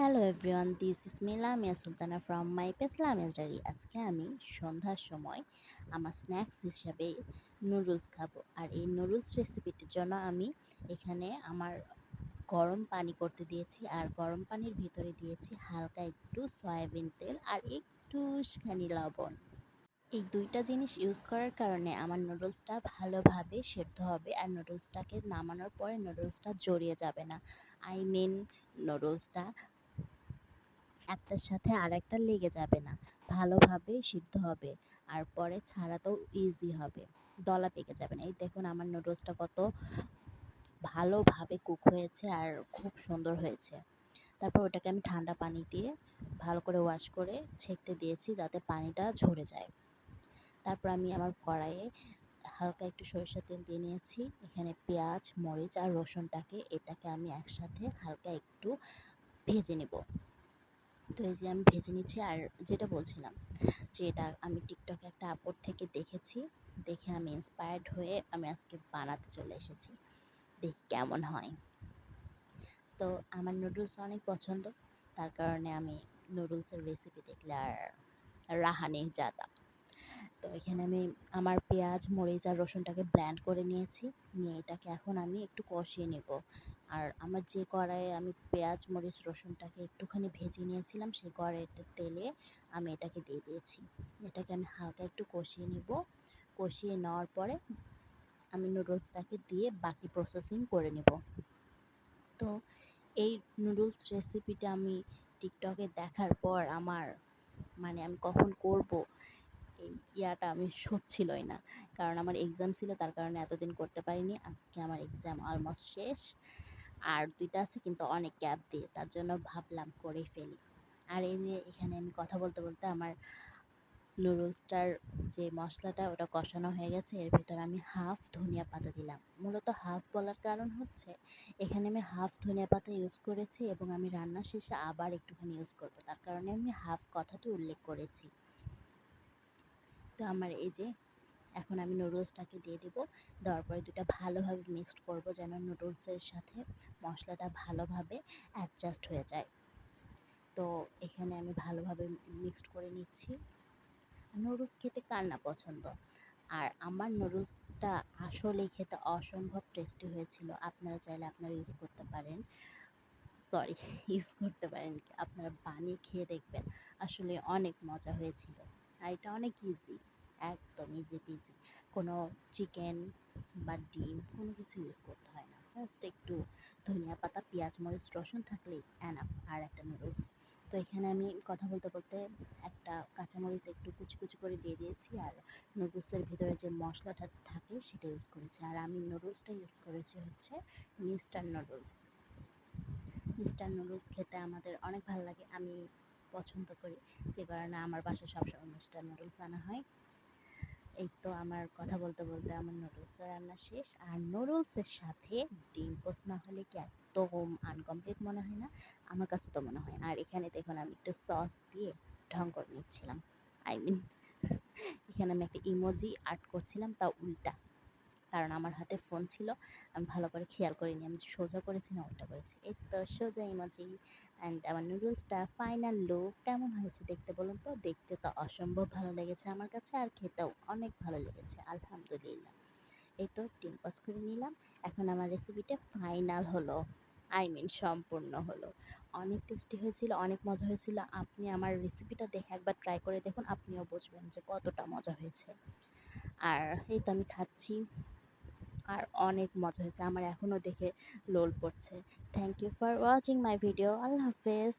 Hello everyone, this is me Lamia Sultana from my page Lamia's diary. আজকে আমি সন্ধ্যার সময় আমার স্ন্যাক্স হিসাবে নুডলস খাবো। আর এই নুডলস রেসিপিটির জন্য আমি এখানে আমার গরম পানি করতে দিয়েছি, আর গরম পানির ভিতরে দিয়েছি হালকা একটু সয়াবিন তেল আর একটুখানি লবণ। এই দুইটা জিনিস ইউজ করার কারণে আমার নুডলসটা ভালোভাবে সেদ্ধ হবে, আর নুডলসটাকে নামানোর পরে নুডলসটা জড়িয়ে যাবে না। আই মিন, নুডলসটা একটার সাথে আরেকটা লেগে যাবে না, ভালোভাবে সিদ্ধ হবে, আর পরে ছাড়াতেও ইজি হবে, দলা পেকে যাবে না। এই দেখুন আমার নুডলসটা কত ভালোভাবে কুক হয়েছে আর খুব সুন্দর হয়েছে। তারপর ওটাকে আমি ঠান্ডা পানি দিয়ে ভালো করে ওয়াশ করে ছেঁকতে দিয়েছি যাতে পানিটা ঝরে যায়। তারপর আমি আমার কড়াইয়ে হালকা একটু সরিষার তেল দিয়ে নিয়েছি। এখানে পেঁয়াজ, মরিচ আর এটাকে আমি একসাথে হালকা একটু ভেজে নেব। তো এই যে আমি ভেজে নিচ্ছি। আর যেটা বলছিলাম, যে এটা আমি টিকটকে একটা আপলোড থেকে দেখেছি, দেখে আমি ইন্সপায়ার্ড হয়ে আমি আজকে বানাতে চলে এসেছি, দেখি কেমন হয়। তো আমার নুডলস অনেক পছন্দ, তার কারণে আমি নুডলসের রেসিপি দেখলে আর রাহা নেই জাদা। তো এখানে আমি আমার পেঁয়াজ, মরিচ আর রসুনটাকে ব্লেন্ড করে নিয়েছি। নিয়ে এটাকে এখন আমি একটু কষিয়ে নেব। আর আমার যে কড়াইয়ে আমি পেঁয়াজ, মরিচ, রসুনটাকে একটুখানি ভেজে নিয়েছিলাম, সেই কড়াইটার তেলে আমি এটাকে দিয়ে দিয়েছি। এটাকে আমি হালকা একটু কষিয়ে নেব। কষিয়ে নেওয়ার পরে আমি নুডলসটাকে দিয়ে বাকি প্রসেসিং করে নেব। তো এই নুডলস রেসিপিটা আমি টিকটকে দেখার পর আমার আমি কখন করব এই ইয়াটা আমি সচ্ছিলই না। কারণ আমার এক্সাম ছিল, তার কারণে এতদিন করতে পারিনি। আজকে আমার এক্সাম অলমোস্ট শেষ। আর ২ টা আছে, কিন্তু অনেক গ্যাপ দিয়ে। তার জন্য ভাবলাম করেই ফেলি। আর এই যে এখানে আমি কথা বলতে, বলতে আমার নুডলসটার যে মশলাটা ওটা কষানো হয়ে গেছে। এর ভেতরে আমি হাফ ধনিয়া পাতা দিলাম। মূলত হাফ বলার কারণ হচ্ছে এখানে আমি হাফ ধনিয়া পাতা ইউজ করেছি, এবং আমি রান্নার শেষে আবার একটুখানি ইউজ করব। তার কারণে আমি হাফ কথাটি উল্লেখ করেছি। তো আমার এই যে এখন আমি নুডলসটাকে দিয়ে দিব। দেওয়ার পরে দুটো ভালোভাবে মিক্সড করব, যেন নুডলসের সাথে মশলাটা ভালোভাবে অ্যাডজাস্ট হয়ে যায়। তো এখানে আমি ভালোভাবে মিক্সড করে নিচ্ছি। নুডলস খেতে কার না পছন্দ? আর আমার নুডলসটা আসলেই খেতে অসম্ভব টেস্টি হয়েছিল। আপনারা চাইলে আপনারা ইউজ করতে পারেন। সরি, ইউজ করতে পারেন কি, আপনারা বানিয়ে খেয়ে দেখবেন। আসলে অনেক মজা হয়েছিল। আর এটা অনেক ইজি, একদম ইজি পিজি। কোনো চিকেন বা ডিম কোনো কিছু ইউজ করতে হয় না। জাস্ট একটু ধনিয়া পাতা, পেঁয়াজ, মরিচ, রসুন থাকলেই এনাফ আর একটা নুডলস। তো এখানে আমি কথা বলতে বলতে একটা কাঁচামরিচ একটু কুচি কুচি করে দিয়ে দিয়েছি, আর নুডলসের ভিতরে যে মশলাটা থাকে সেটা ইউজ করেছি। আর আমি নুডলসটা ইউজ করেছি হচ্ছে মিস্টার নুডলস। মিস্টার নুডলস খেতে আমাদের অনেক ভালো লাগে, আমি পছন্দ করি, যে কারণে আমার বাসায় সবসময় মিস্টার নুডলস আনা হয়। এই তো আমার কথা বলতে বলতে আমার নুডলসটা রান্না শেষ। আর নুডলসের সাথে ডিম পোস্ট না হলে কি একদম আনকমপ্লিট মনে হয় না? আমার কাছে তো মনে হয়। আর এখানে দেখুন আমি একটু সস দিয়ে ঢং করে নিচ্ছিলাম। আই মিন, এখানে আমি একটা ইমোজি আর্ট করছিলাম, তাও উল্টা। কারণ আমার হাতে ফোন ছিল, আমি ভালো করে খেয়াল করিনি, আমি সোজা করেছি না উল্টা করেছি। এই তো সোজা ইমোজি। অ্যান্ড আমার নুডলসটা ফাইনাল লুক কেমন হয়েছে দেখতে বলুন তো? দেখতে তো অসম্ভব ভালো লেগেছে আমার কাছে, আর খেতেও অনেক ভালো লেগেছে, আলহামদুলিল্লাহ। এই তো ডিম পজ করে নিলাম। এখন আমার রেসিপিটা ফাইনাল হলো, আই মিন সম্পূর্ণ হলো। অনেক টেস্টি হয়েছিল, অনেক মজা হয়েছিল। আপনি আমার রেসিপিটা দেখে একবার ট্রাই করে দেখুন, আপনিও বুঝবেন যে কতটা মজা হয়েছে। আর এই তো আমি খাচ্ছি, আর অনেক মজা হয়েছে। আমার এখনও দেখে লোল পড়ছে। Thank you for watching my video. আল্লাহ হাফেজ।